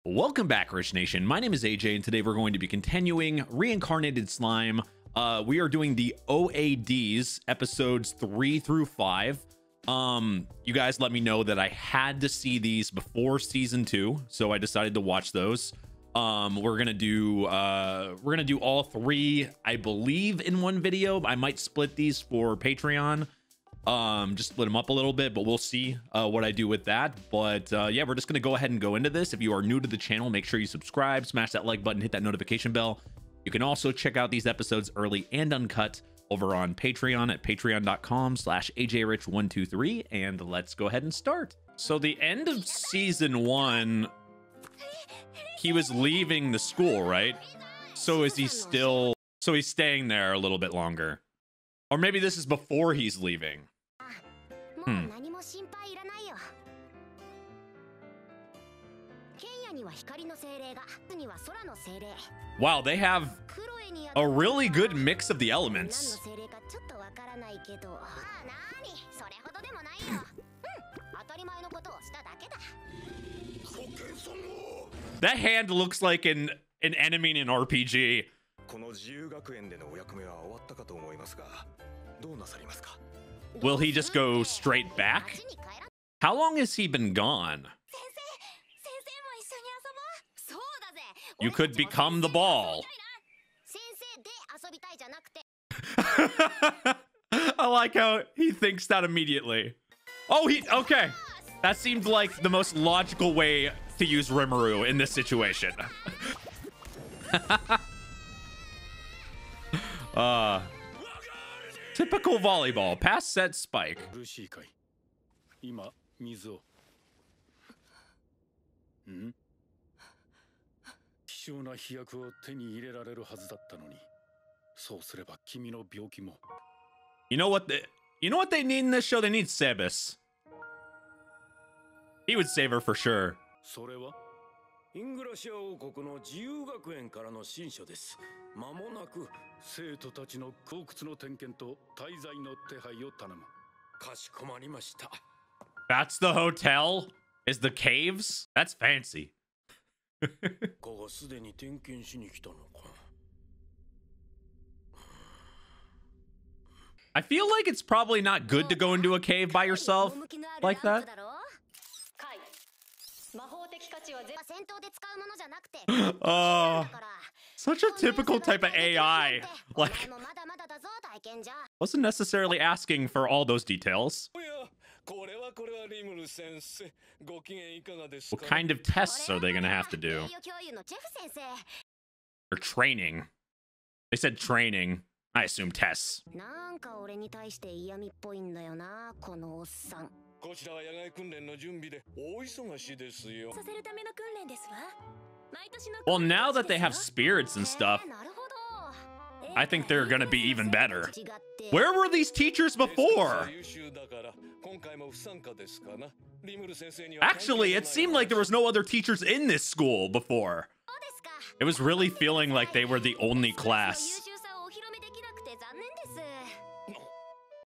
Welcome back, Rich Nation. My name is AJ, and today we're going to be continuing Reincarnated Slime. We are doing the OADs, episodes 3 through 5. You guys let me know that I had to see these before season 2, so I decided to watch those. We're gonna do all 3, I believe, in one video. I might split these for Patreon. Just split them up a little bit, but we'll see what I do with that. But yeah, we're just gonna go ahead and go into this. If you are new to the channel, make sure you subscribe, smash that like button, hit that notification bell. You can also check out these episodes early and uncut over on Patreon at patreon.com/ajrich123, and let's go ahead and start. So the end of season 1, he was leaving the school, right? So is he still, so he's staying there a little bit longer, or maybe this is before he's leaving. Wow, they have a really good mix of the elements. That hand looks like an enemy in an RPG. Will he just go straight back? How long has he been gone? You could become the ball. I like how he thinks that immediately. Oh, okay. That seemed like the most logical way to use Rimuru in this situation. Typical volleyball. Pass, set, spike. You know what they need in this show? They need Sebas. He would save her for sure. That's the hotel? Is the caves? That's fancy. I feel like it's probably not good to go into a cave by yourself like that. Such a typical type of AI. Like, wasn't necessarily asking for all those details. What kind of tests are they gonna have to do? Or training? They said training. I assume tests. Well, now that they have spirits and stuff, I think they're gonna be even better. Where were these teachers before? Actually, it seemed like there was no other teachers in this school before. It was really feeling like they were the only class.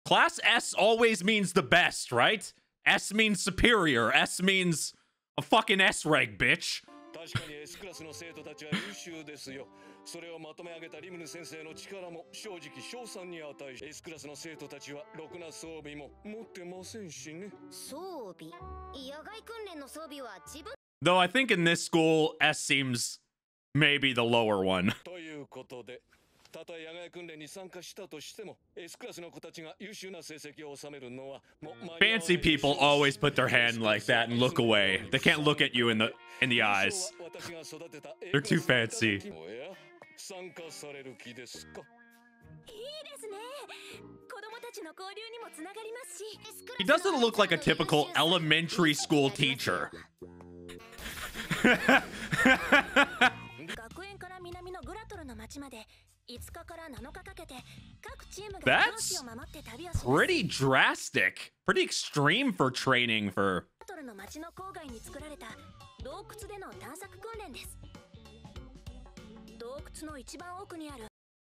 Class S always means the best, right? S means superior. S means a fucking S rank, bitch. Though I think in this school, S seems maybe the lower one. Fancy people always put their hand like that and look away. They can't look at you in the eyes. They're too fancy. He doesn't look like a typical elementary school teacher. That's pretty drastic, pretty extreme for training for...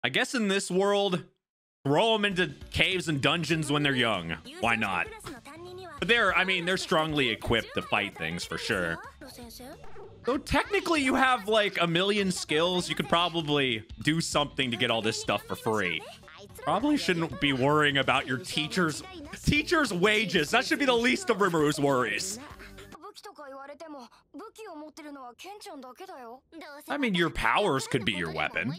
I guess in this world, throw them into caves and dungeons when they're young. Why not? But they're strongly equipped to fight things for sure. So technically you have like a million skills. You could probably do something to get all this stuff for free. Probably shouldn't be worrying about your teacher's wages. That should be the least of Rimuru's worries. I mean, your powers could be your weapon.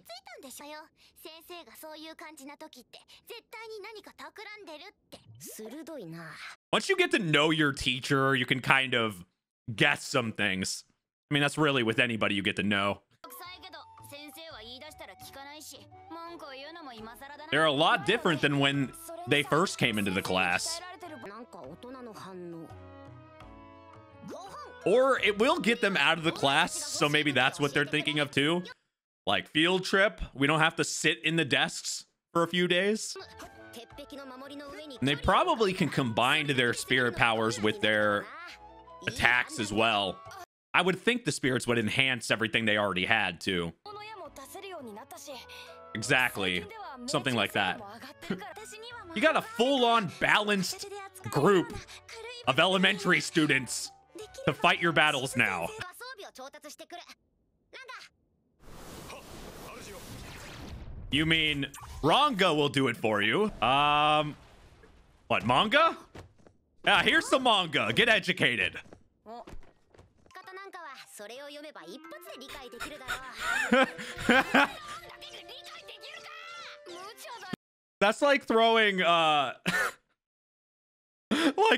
Once you get to know your teacher, you can kind of guess some things. I mean, that's really with anybody you get to know. They're a lot different than when they first came into the class. Or it will get them out of the class, so maybe that's what they're thinking of too. Like field trip, we don't have to sit in the desks for a few days. And they probably can combine their spirit powers with their attacks as well. I would think the spirits would enhance everything they already had too. Exactly. Something like that. You got a full-on balanced group of elementary students to fight your battles now. You mean Ranga will do it for you? What, manga? Yeah, here's some manga. Get educated. That's like throwing like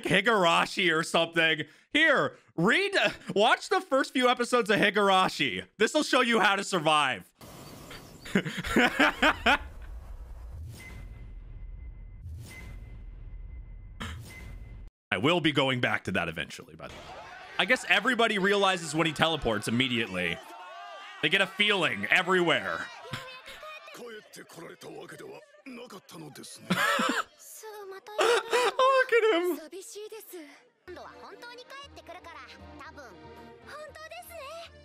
Higurashi or something. Here, watch the first few episodes of Higurashi. This will show you how to survive. I will be going back to that eventually, by the way. I guess everybody realizes when he teleports immediately. They get a feeling everywhere. Look at him.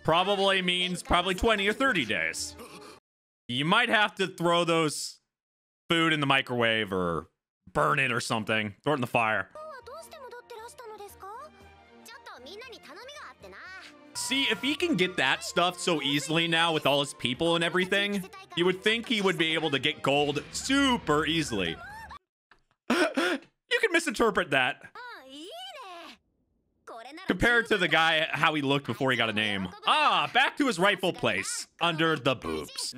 Probably means 20 or 30 days. You might have to throw those food in the microwave or burn it or something. Throw it in the fire. See, if he can get that stuff so easily now with all his people and everything, you would think he would be able to get gold super easily. You can misinterpret that. Compared to the guy, how he looked before he got a name. Ah, back to his rightful place, under the boobs.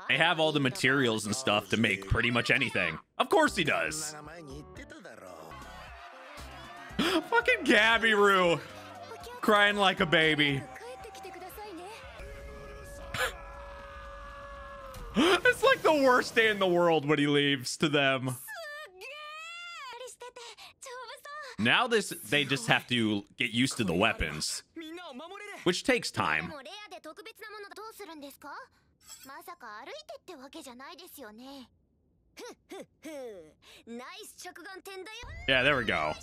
They have all the materials and stuff to make pretty much anything. Of course he does. Fucking Gabiru. Crying like a baby. It's like the worst day in the world when he leaves to them. Now they just have to get used to the weapons, which takes time. Yeah, there we go.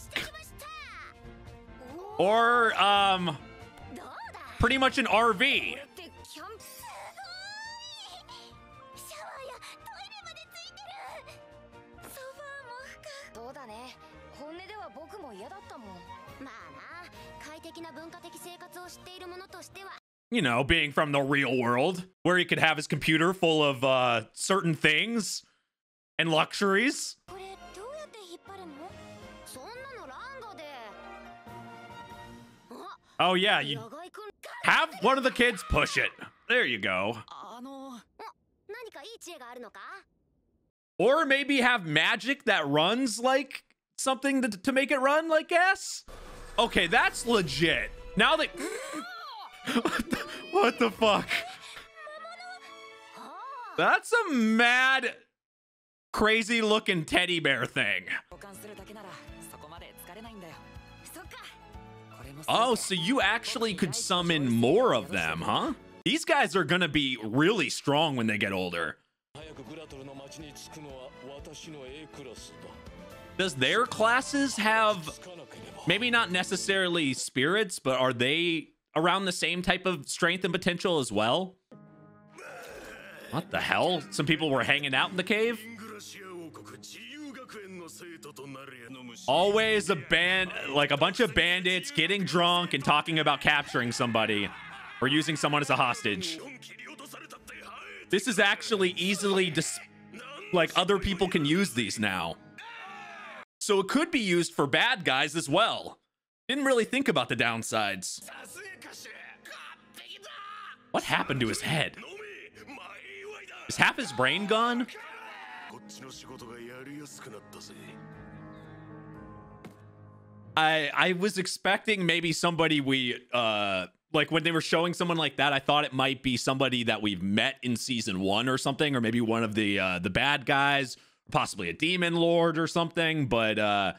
Or, pretty much an RV. You know, being from the real world, where he could have his computer full of certain things and luxuries. Oh yeah, you have one of the kids push it. There you go. Or maybe have magic that runs like something to make it run like gas. Okay, that's legit. Now they... What the fuck? That's a mad, crazy looking teddy bear thing. Oh, so you actually could summon more of them, huh? These guys are gonna be really strong when they get older. Does their classes have, maybe not necessarily spirits, but are they around the same type of strength and potential as well. What the hell? Some people were hanging out in the cave? Always a bunch of bandits getting drunk and talking about capturing somebody or using someone as a hostage. This is actually easily like other people can use these now. So it could be used for bad guys as well. Didn't really think about the downsides. What happened to his head? Is half his brain gone? I was expecting maybe somebody like when they were showing someone like that, I thought it might be somebody that we've met in season 1 or something, or maybe one of the bad guys, possibly a demon lord or something, but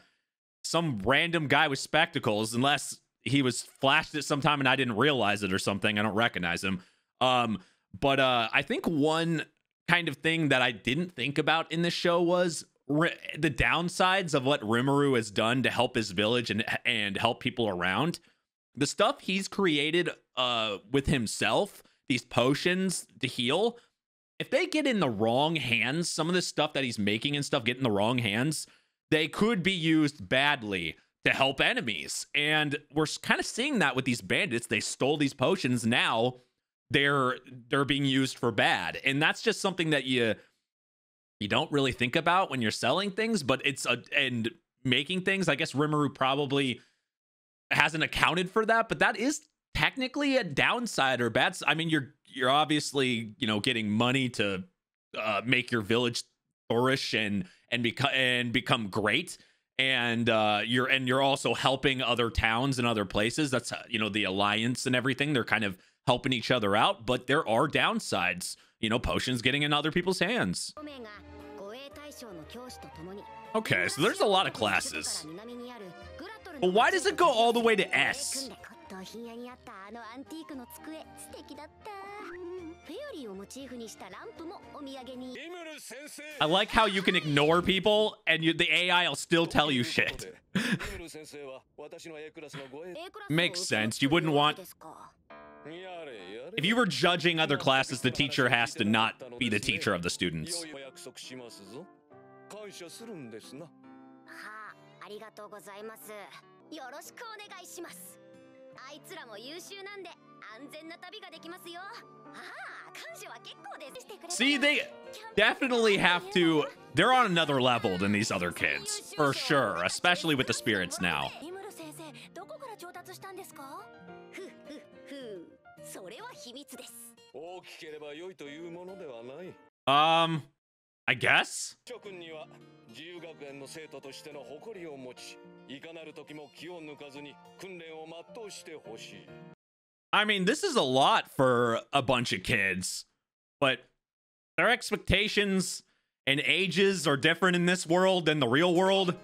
some random guy with spectacles, unless he was flashed at some time and I didn't realize it or something. I don't recognize him. But I think one kind of thing that I didn't think about in this show was the downsides of what Rimuru has done to help his village and help people around. The stuff he's created with himself, these potions to heal, if they get in the wrong hands, some of the stuff that he's making and stuff get in the wrong hands, they could be used badly to help enemies. And we're kind of seeing that with these bandits. They stole these potions. Now they're being used for bad. And that's just something that you don't really think about when you're selling things, but and making things. I guess Rimuru probably hasn't accounted for that, but that is technically a downside or bad. I mean, you're obviously, getting money to make your village flourish and become great, and you're also helping other towns and other places. That's the alliance and everything. They're kind of helping each other out, but there are downsides. Potions getting in other people's hands. Okay, so there's a lot of classes. But why does it go all the way to S? I like how you can ignore people and the AI will still tell you shit. Makes sense. You wouldn't want... If you were judging other classes, the teacher has to not be the teacher of the students. See, they definitely have to... They're on another level than these other kids, for sure, especially with the spirits now. I guess? I mean, this is a lot for a bunch of kids, but their expectations and ages are different in this world than the real world,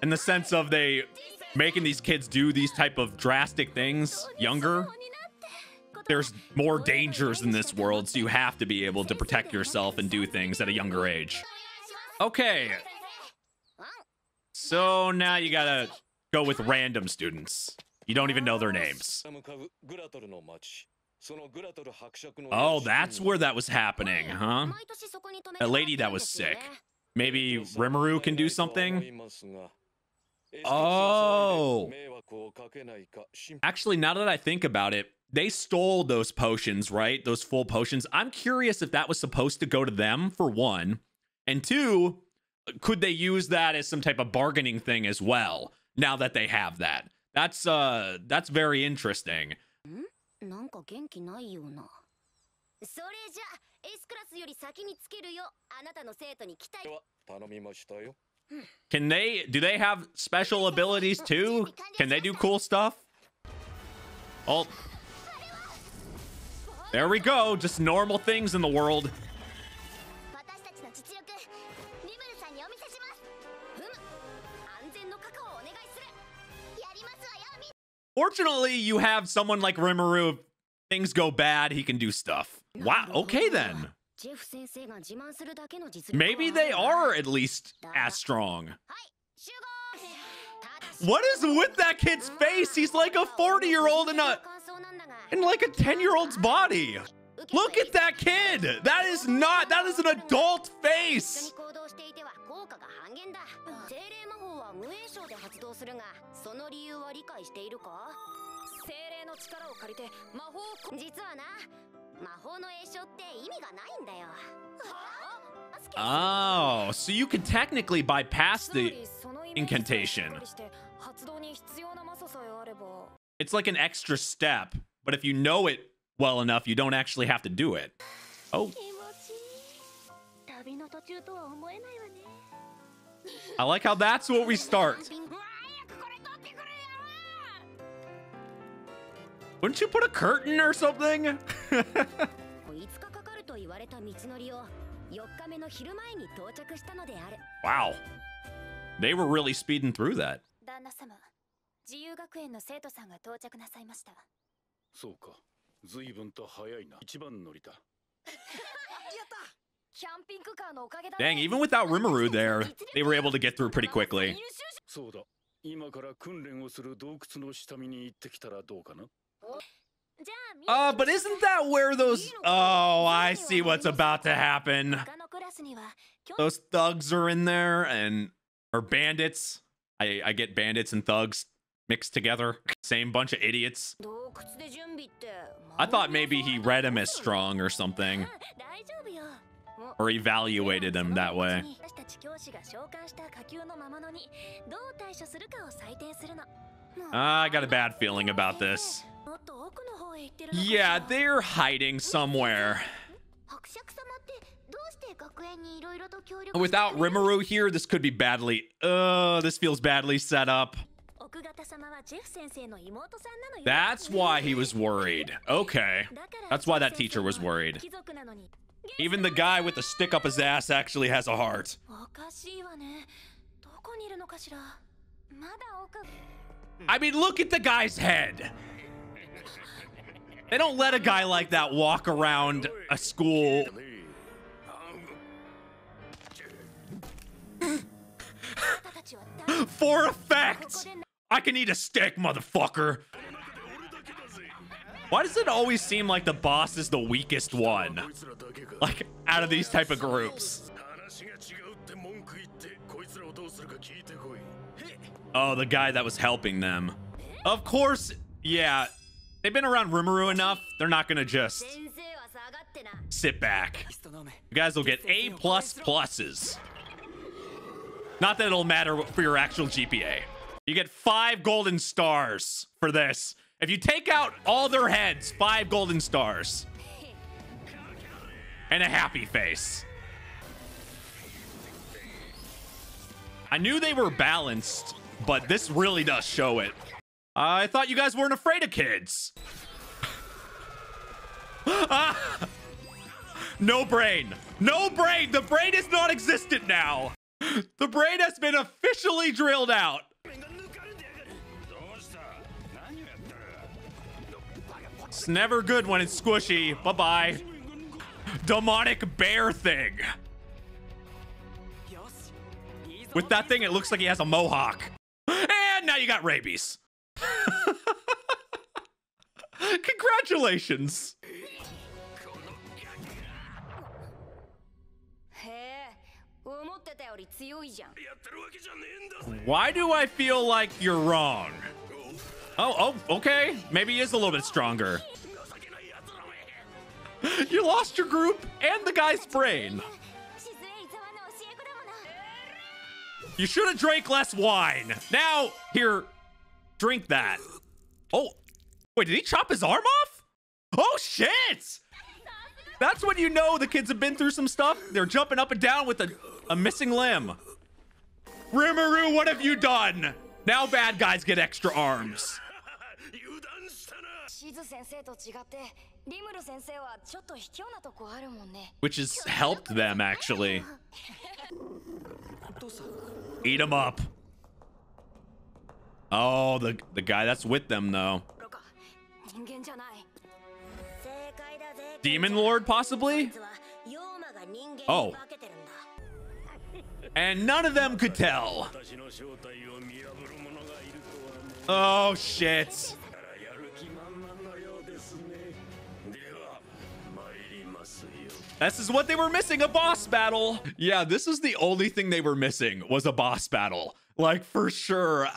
in the sense of they making these kids do these type of drastic things younger. There's more dangers in this world, so you have to be able to protect yourself and do things at a younger age. Okay. So now you gotta go with random students. You don't even know their names. Oh, that's where that was happening, huh? A lady that was sick. Maybe Rimuru can do something? Oh. Actually, now that I think about it, they stole those potions, right? Those full potions. I'm curious if that was supposed to go to them, for one. And two, could they use that as some type of bargaining thing as well, now that they have that? That's very interesting. Do they have special abilities too? Can they do cool stuff? Oh, there we go. Just normal things in the world. Fortunately, you have someone like Rimuru. If things go bad, he can do stuff. Wow, okay then. Maybe they are at least as strong. What is with that kid's face? He's like a 40-year-old in a In like a 10-year-old's body. Look at that kid. That is an adult face. Oh, so you can technically bypass the incantation. It's like an extra step, but if you know it well enough, you don't actually have to do it. Oh. I like how that's what we start. Wouldn't you put a curtain or something? Wow. They were really speeding through that. Dang, even without Rimuru there, they were able to get through pretty quickly. But isn't that where those... Oh, I see what's about to happen. Those thugs are in there, or bandits. I get bandits and thugs mixed together. Same bunch of idiots. I thought maybe he read him as strong or something. Or evaluated him that way. I got a bad feeling about this. Yeah, they're hiding somewhere. Without Rimuru here, this could be badly... this feels badly set up. That's why he was worried. Okay. That's why that teacher was worried. Even the guy with the stick up his ass actually has a heart. I mean, look at the guy's head. They don't let a guy like that walk around a school. For effect! I can eat a stick, motherfucker. Why does it always seem like the boss is the weakest one? Like, out of these type of groups. Oh, the guy that was helping them. Of course, yeah. They've been around Rimuru enough. They're not gonna just sit back. You guys will get A++. Not that it'll matter for your actual GPA. You get 5 golden stars for this. If you take out all their heads, 5 golden stars. And a happy face. I knew they were balanced, but this really does show it. I thought you guys weren't afraid of kids. No brain. No brain. The brain is non-existent now. The brain has been officially drilled out. It's never good when it's squishy. Bye-bye. Demonic bear thing. With that thing, it looks like he has a mohawk. And now you got rabies. Congratulations. Why do I feel like you're wrong? Oh, okay. Maybe he is a little bit stronger. You lost your group and the guy's brain. You should have drank less wine. Now, here, drink that. Oh, wait, did he chop his arm off? Oh, shit. That's when you know the kids have been through some stuff. They're jumping up and down with a missing limb. Rimuru, what have you done? Now bad guys get extra arms. Which has helped them, actually. Eat him up. Oh, the guy that's with them, though. Demon Lord, possibly? Oh. And none of them could tell. Oh, shit. This is what they were missing, a boss battle. Yeah, this is the only thing they were missing, was a boss battle. Like, for sure.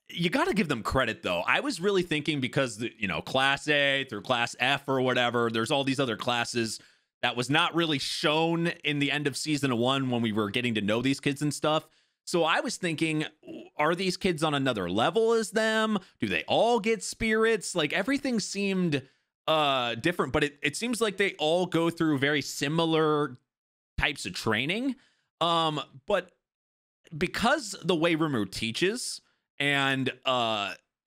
You got to give them credit, though. I was really thinking because, you know, Class A through Class F or whatever, there's all these other classes that was not really shown in the end of season 1 when we were getting to know these kids and stuff. So I was thinking, are these kids on another level as them? Do they all get spirits? Like, everything seemed different, but it seems like they all go through very similar types of training. But because the way Rimuru teaches, and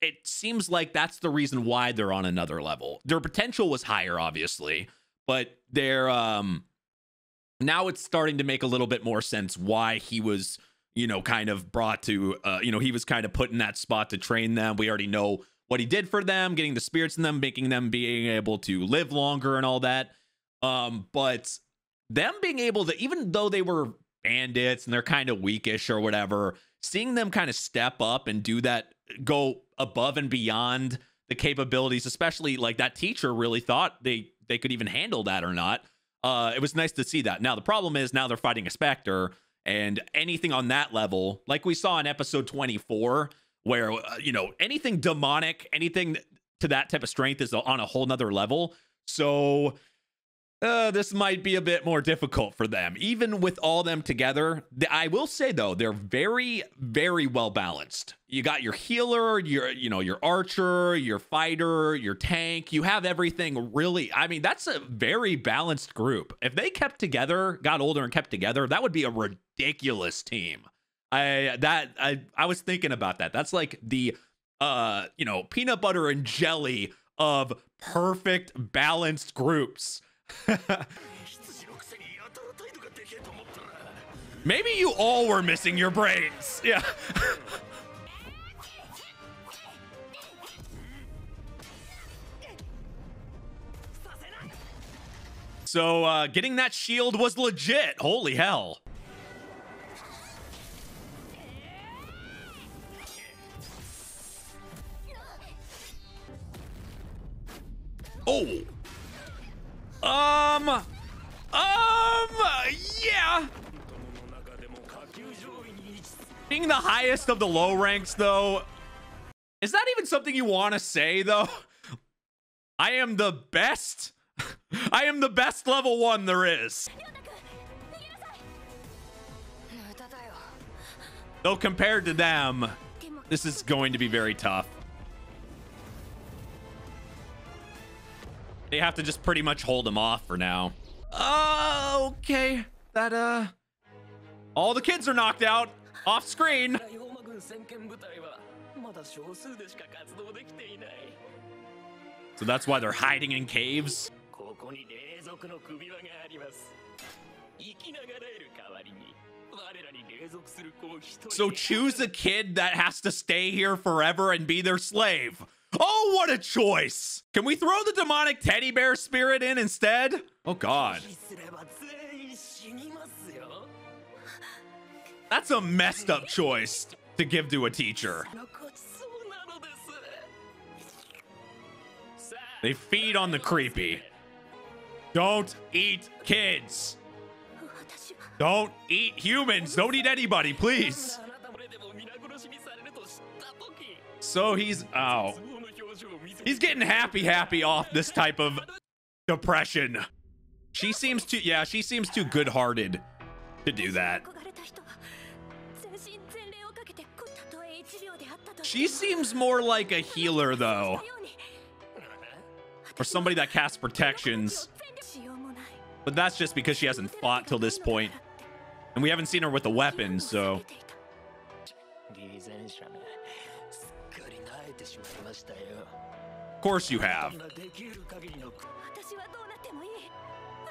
it seems like that's the reason why they're on another level. Their potential was higher, obviously, but they're now it's starting to make a little bit more sense why he was, you know, kind of brought to you know, he was kind of put in that spot to train them. We already know what he did for them, getting the spirits in them, making them being able to live longer and all that. But them being able to, even though they were bandits and they're kind of weakish or whatever, seeing them kind of step up and do that, go above and beyond the capabilities, especially like that teacher really thought they could even handle that or not. It was nice to see that. Now, the problem is now they're fighting a Spectre, and anything on that level, like we saw in episode 24, where, you know, anything demonic, anything to that type of strength is on a whole nother level. So this might be a bit more difficult for them, even with all them together. I will say, though, they're very, very well balanced. You got your healer, your archer, your fighter, your tank. You have everything really. I mean, that's a very balanced group. If they kept together, got older and kept together, that would be a ridiculous team. I was thinking about that. That's like the peanut butter and jelly of perfect balanced groups. Maybe you all were missing your brains. Yeah. So getting that shield was legit. Holy hell. Oh. Yeah. Being the highest of the low ranks, though, is that even something you want to say, though? I am the best. I am the best level 1 there is. Though compared to them, this is going to be very tough. They have to just pretty much hold him off for now. Okay. That, all the kids are knocked out off screen. So that's why they're hiding in caves. So choose a kid that has to stay here forever and be their slave. Oh, what a choice. Can we throw the demonic teddy bear spirit in instead? Oh, God. That's a messed up choice to give to a teacher. They feed on the creepy. Don't eat kids. Don't eat humans. Don't eat anybody, please. So he's, oh. He's getting happy off this type of depression. She seems too, yeah, she seems too good-hearted to do that. She seems more like a healer, though. Or somebody that casts protections. But that's just because she hasn't fought till this point. And we haven't seen her with a weapon, so. Of course you have.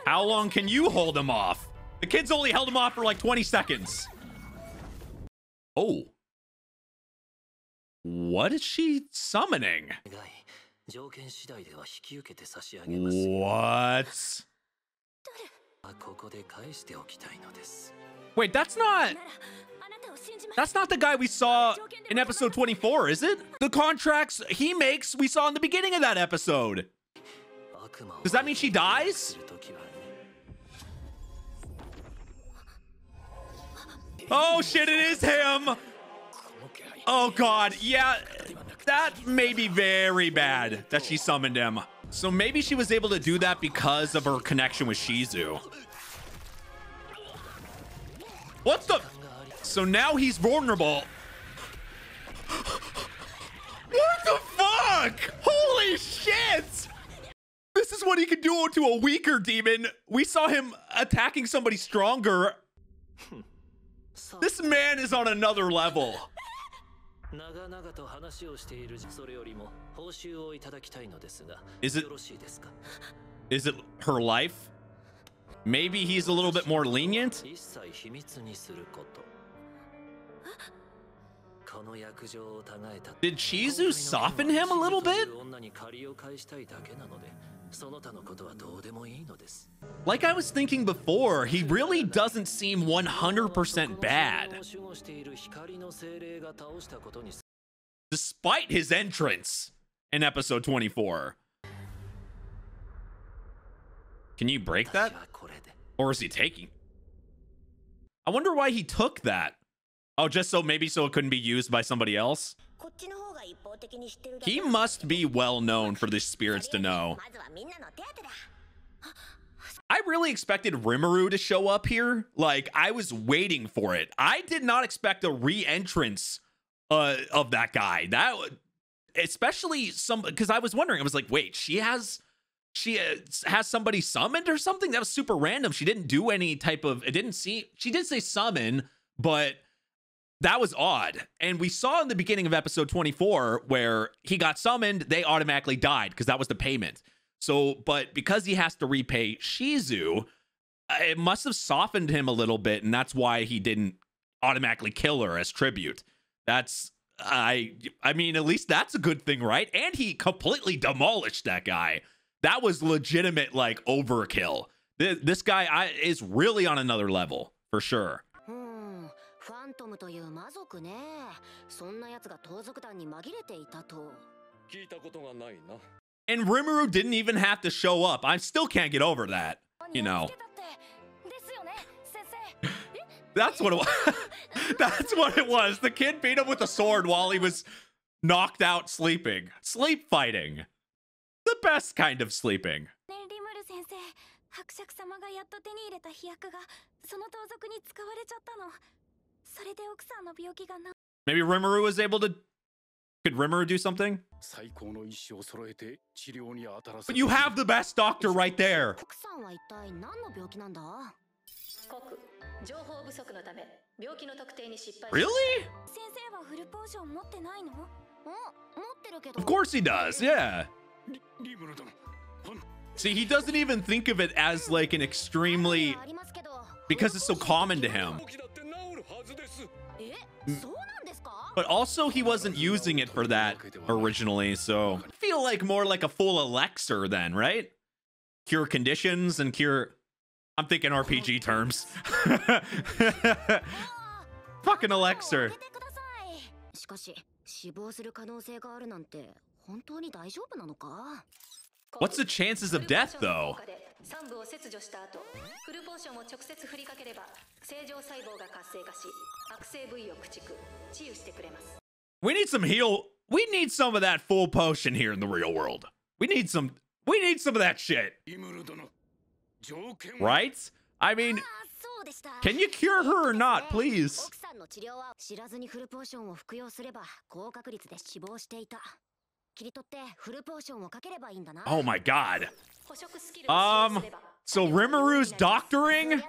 How long can you hold him off? The kids only held him off for like 20 seconds. Oh. What is she summoning? What? Wait, that's not the guy we saw in episode 24, is it? The contracts he makes, we saw in the beginning of that episode. Does that mean she dies? Oh shit, it is him. Oh god, yeah, that may be very bad that she summoned him. So maybe she was able to do that because of her connection with Shizu. What the? So now he's vulnerable. What the fuck? Holy shit! This is what he could do to a weaker demon. We saw him attacking somebody stronger. This man is on another level. Is it her life? Maybe he's a little bit more lenient? Did Shizu soften him a little bit? Like I was thinking before, he really doesn't seem 100% bad. Despite his entrance in episode 24. Can you break that? Or is he taking? I wonder why he took that. Oh, just so maybe so it couldn't be used by somebody else? He must be well known for the spirits to know. I really expected Rimuru to show up here. Like, I was waiting for it. I did not expect a re-entrance of that guy. That, especially some, because I was wondering, I was like, wait, she has somebody summoned or something? That was super random. She didn't do any type of, she did say summon, but that was odd. And we saw in the beginning of episode 24 where he got summoned, they automatically died because that was the payment. So, but because he has to repay Shizu, it must have softened him a little bit, and that's why he didn't automatically kill her as tribute. That's, I mean, at least that's a good thing, right? And he completely demolished that guy. That was legitimate, like, overkill. This guy is really on another level, for sure. And Rimuru didn't even have to show up. I still can't get over that, you know. That's what it was. That's what it was. The kid beat him with a sword while he was knocked out sleeping. Sleep fighting. The best kind of sleeping. Maybe Rimuru was able to... Could Rimuru do something? But you have the best doctor right there. Really? Of course he does, yeah. See, he doesn't even think of it as like an extremely... Because it's so common to him. But also he wasn't using it for that originally, so I feel like more like a full elixir then, right? Cure conditions and cure... I'm thinking RPG terms. Fucking elixir. What's the chances of death, though? We need some heal. We need some of that full potion here in the real world. We need some of that shit. Right? I mean, can you cure her or not, please? Oh my god. So Rimuru's doctoring?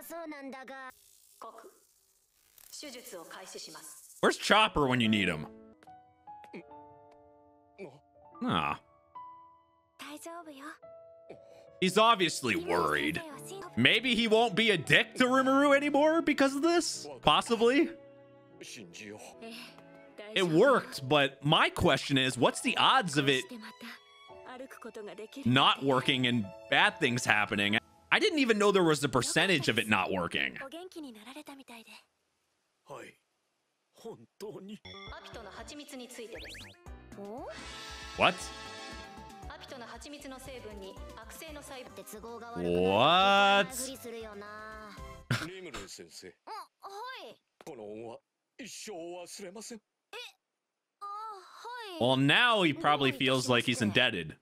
Where's Chopper when you need him? Ah. He's obviously worried. Maybe he won't be a dick to Rimuru anymore because of this? Possibly. It worked, but my question is, what's the odds of it not working and bad things happening? I didn't even know there was a percentage of it not working. What? What? Well, now he probably feels like he's indebted.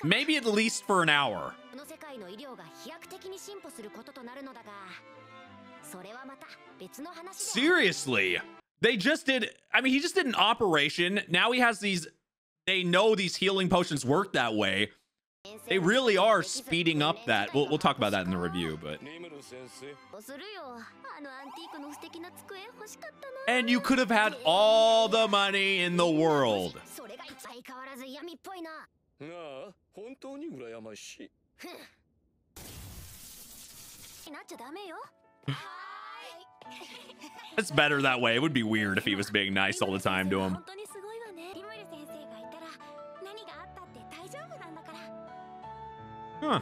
Maybe at least for an hour. Seriously, they just did. I mean, he just did an operation. Now he has these. They know these healing potions work that way. They really are speeding up that. We'll talk about that in the review, but. And you could have had all the money in the world. It's better that way. It would be weird if he was being nice all the time to him. Huh.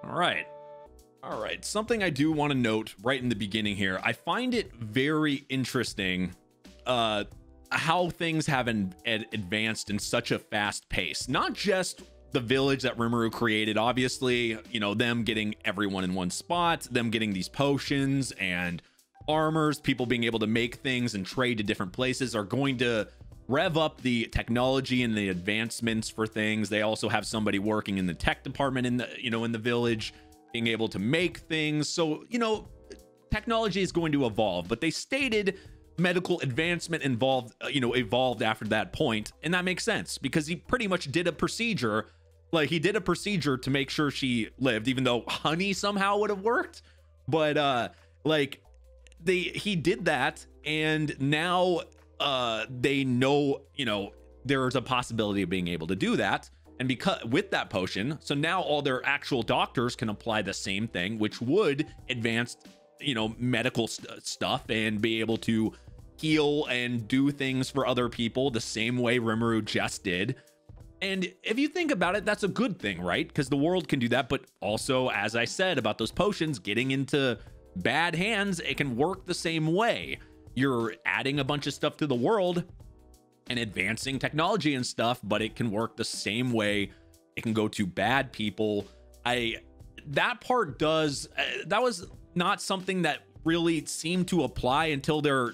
All right. Something I do want to note right in the beginning here. I find it very interesting how things have advanced in such a fast pace. Not just the village that Rimuru created, obviously, you know, them getting everyone in one spot, them getting these potions and armors, people being able to make things and trade to different places are going to rev up the technology and the advancements for things. They also have somebody working in the tech department in the, you know, in the village, being able to make things. So, you know, technology is going to evolve, but they stated medical advancement evolved after that point. And that makes sense because he pretty much did a procedure. Like he did a procedure to make sure she lived, even though honey somehow would have worked. But he did that, and now they know, you know, there's a possibility of being able to do that. And because with that potion, so now all their actual doctors can apply the same thing, which would advance, you know, medical stuff and be able to heal and do things for other people the same way Rimuru just did. And if you think about it, that's a good thing, right? Because the world can do that. But also, as I said about those potions getting into bad hands, it can work the same way. You're adding a bunch of stuff to the world and advancing technology and stuff, but it can work the same way. It can go to bad people. That part does, that was not something that really seemed to apply until they're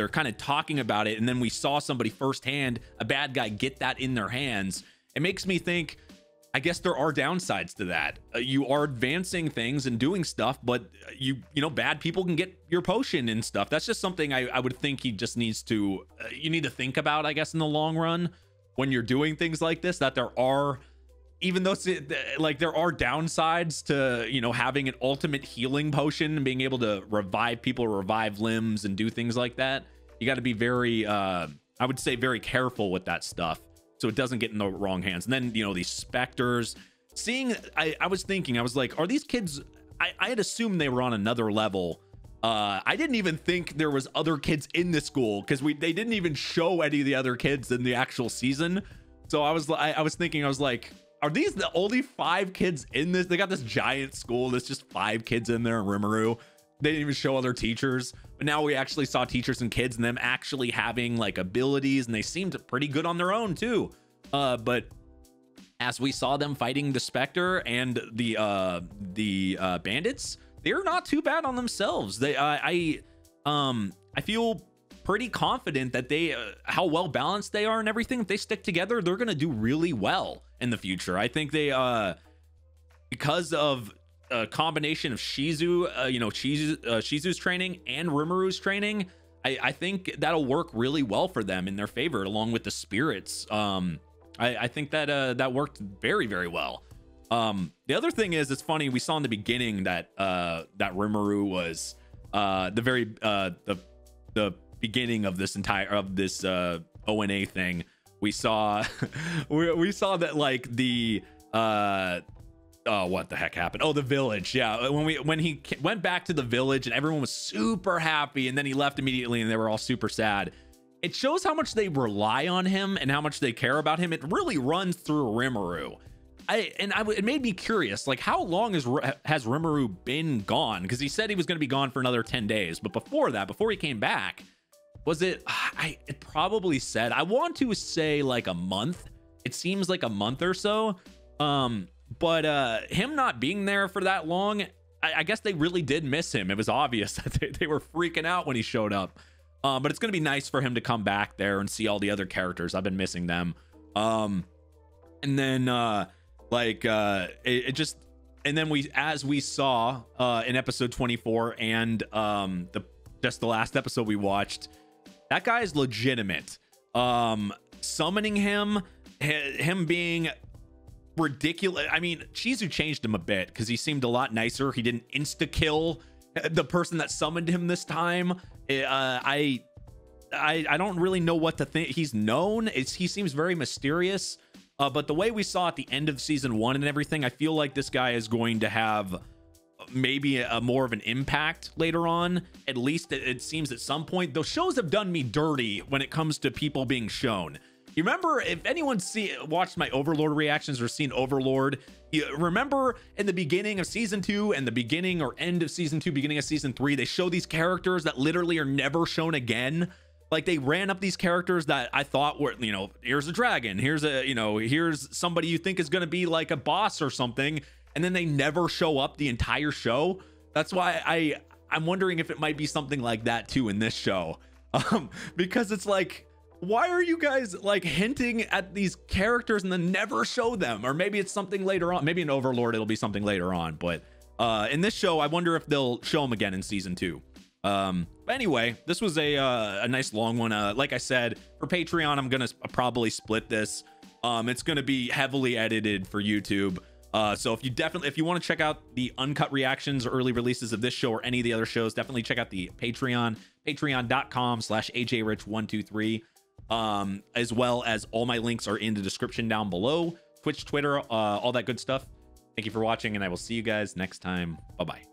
kind of talking about it. And then we saw somebody firsthand, a bad guy, get that in their hands. It makes me think, I guess there are downsides to that. You are advancing things and doing stuff, but you know, bad people can get your potion and stuff. That's just something I would think he just needs to, you need to think about, I guess, in the long run when you're doing things like this, that there are, even though like there are downsides to, you know, having an ultimate healing potion and being able to revive people, revive limbs and do things like that. You got to be very, I would say very careful with that stuff, so it doesn't get in the wrong hands. And then, you know, these specters, I was thinking, I was like, are these kids, I had assumed they were on another level. I didn't even think there was other kids in this school because they didn't even show any of the other kids in the actual season. So I was thinking, I was like, are these the only 5 kids in this? They got this giant school. There's just 5 kids in there in Rimuru. They didn't even show other teachers, but now we actually saw teachers and kids and them actually having like abilities, and they seemed pretty good on their own too. But as we saw them fighting the Spectre and the bandits, they're not too bad on themselves. I feel pretty confident that they how well balanced they are and everything. If they stick together, they're gonna do really well in the future. I think they because of a combination of Shizu's training and Rimuru's training, I think that'll work really well for them in their favor, along with the spirits. I think that that worked very, very well. The other thing is, it's funny, we saw in the beginning that that Rimuru was the beginning of this ONA thing. We saw we saw that, like, the oh, what the heck happened? Oh, the village. Yeah, when he went back to the village and everyone was super happy, and then he left immediately and they were all super sad. It shows how much they rely on him and how much they care about him. It really runs through Rimuru. It made me curious, like, how long has Rimuru been gone? Because he said he was going to be gone for another 10 days, but before that, before he came back, was it? It probably said, I want to say like a month. It seems like a month or so. But him not being there for that long, I guess they really did miss him. It was obvious that they were freaking out when he showed up. But it's gonna be nice for him to come back there and see all the other characters. I've been missing them. And then it just, and then as we saw in episode 24 and just the last episode we watched, that guy is legitimate. Summoning him being ridiculous. I mean, Chizu changed him a bit because he seemed a lot nicer. He didn't insta kill the person that summoned him this time. I don't really know what to think. He's known. He seems very mysterious. But the way we saw at the end of season 1 and everything, I feel like this guy is going to have maybe a more of an impact later on. At least it seems at some point. Those shows have done me dirty when it comes to people being shown. You remember, if anyone watched my Overlord reactions or seen Overlord, you remember in the beginning of season 2 and the beginning or end of season 2, beginning of season 3, they show these characters that literally are never shown again. Like, they ran up these characters that I thought were, you know, here's a dragon, here's somebody you think is going to be like a boss or something, and then they never show up the entire show. That's why I'm wondering if it might be something like that too in this show. Because it's like, why are you guys like hinting at these characters and then never show them? Or maybe it's something later on. Maybe in Overlord it'll be something later on, but in this show I wonder if they'll show them again in season 2. But anyway, this was a nice long one. Like I said, for Patreon I'm gonna probably split this. It's gonna be heavily edited for YouTube. So if you want to check out the uncut reactions or early releases of this show or any of the other shows, definitely check out the Patreon, patreon.com/ajrich123. As well as all my links are in the description down below. Twitch, Twitter, all that good stuff. Thank you for watching, and I will see you guys next time. Bye-bye.